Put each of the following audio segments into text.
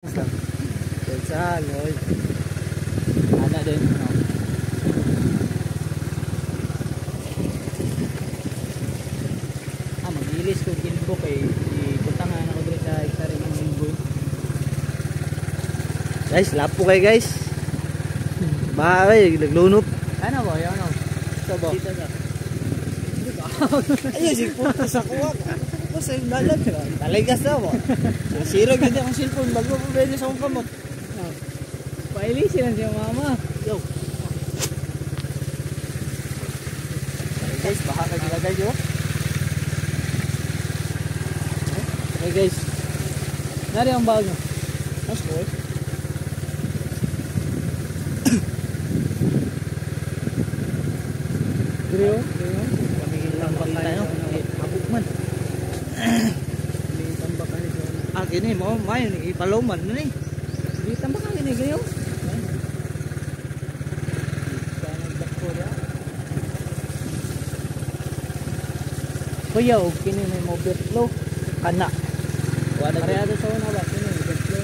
Saloy. Ana din. Mag-ilis ko kinbo kay ibutangan ako dito sa isari ng linggoy. Guys, lapo kayo guys. Bakay, naglunop. Ano ba? Yan o. Ito ba? Dito sa. Ayun, si puto sa kuwak. Ano sa yung lalag? Talagas na ba? Siro ganda ang cellphone. Bago po pwede sa kong kamot. Pailisin lang siya mama. Yo. Guys, baka kagilagay yun. Okay guys. Nari ang bago. Mas boy. Drio. Pamigil lang ba tayo? Abuk man. May tambak ka nito. Gini mo. Mayon. Ipaloman na eh. Di tambak ka gini. Ganyan. Kuya, kini may overflow. Kana. Pareha sa una ba? Kini overflow.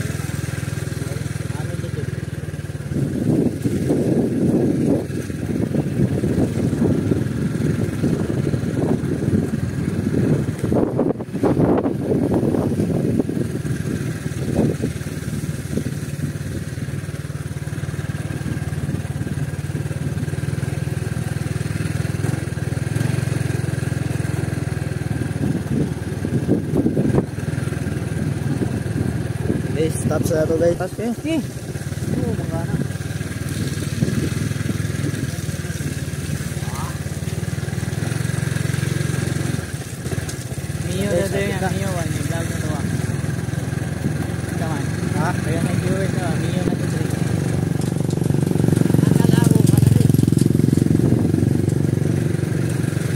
Ano dito? Stop sa ito guys. Okay. Oh, magana. Mio na din yan. Mio one. Yung vlog na ito. Kaman. Ha? Kaya may viewers na. Mio na ito. Nakalaro.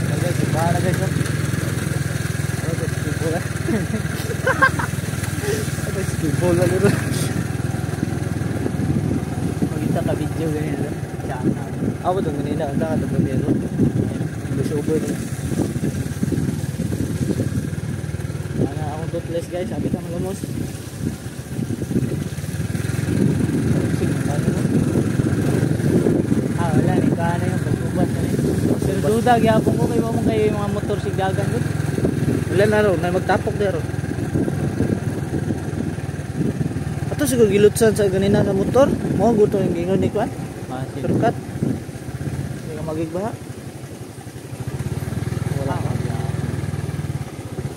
Guys, ibahan na guys. Bola dito. Magita ka video ganyan lang. Ako doon ganyan lang. Saka doon ganyan lang. Gusto ubo ito. Ano akong dootless guys. Sabi ka malumos. Wala. Ikaw na yung pagkubat na rin. Pero duda. Gyapon ko kayo mong kayo yung mga motor sigdagan doon. Wala na rin. May magtapok na rin. Ito siguro gilutsan sa ganina sa motor. Mo gusto yung gingon ni Kwan. Shortcut. Hindi ka magigbaha. Wala ka.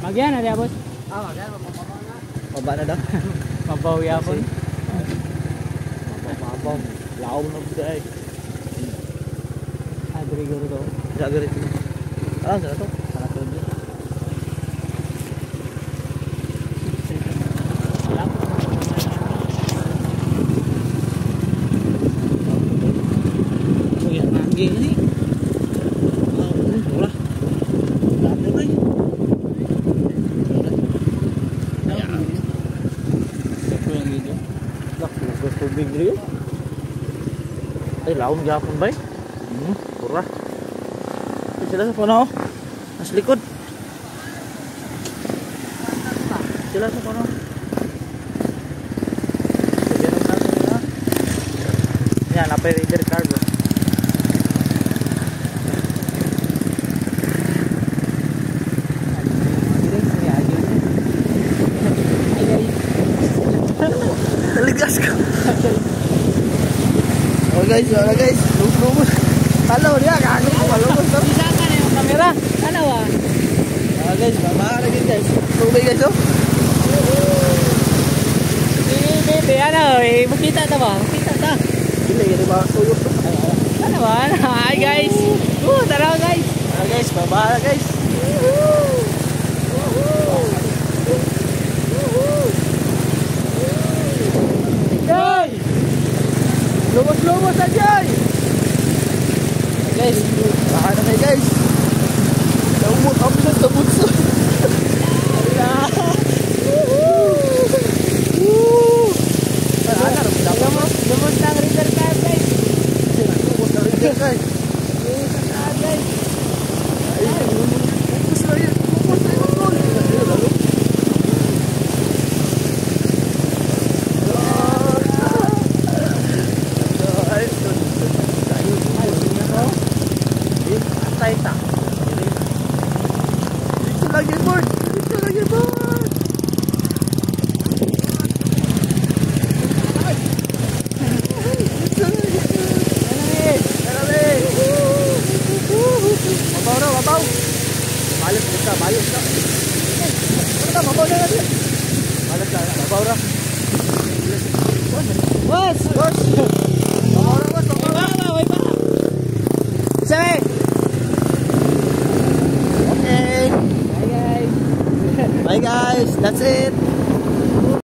Magyan na diya boss? Magyan. Maba na daw. Mabaw yapon. Mabaw. Law na buday. Diri guro to. Jagari to. Alam sa to. Para to. Gini. Murah. Dapur nih. Siapa yang gitu? Lah, bagus tubig diri. Laom Japon bay. Murah. Sila sa kono. Mas likod. Sila sa kono. Yan, apa reader card bro. Ligas ka. Oh guys, wala guys. Lumos. Halo dia kago lumos to. Bisa ka na yung camera. Ano wa? Guys, baba lagi guys. Tubig guys oh. Bebe ano, makita ta ba? Makita ta. Dili ba suyok to? Ano ba? Hi guys. Tara guys. Guys, baba guys. Lumos aja guys, bahan na guys. Naumot ako sa bunso. Lumos ng river card guys. Lumos ng river card guys. Malayos na. Ano na, mabaw na natin. Malas na, mabaw na. Boss! Boss!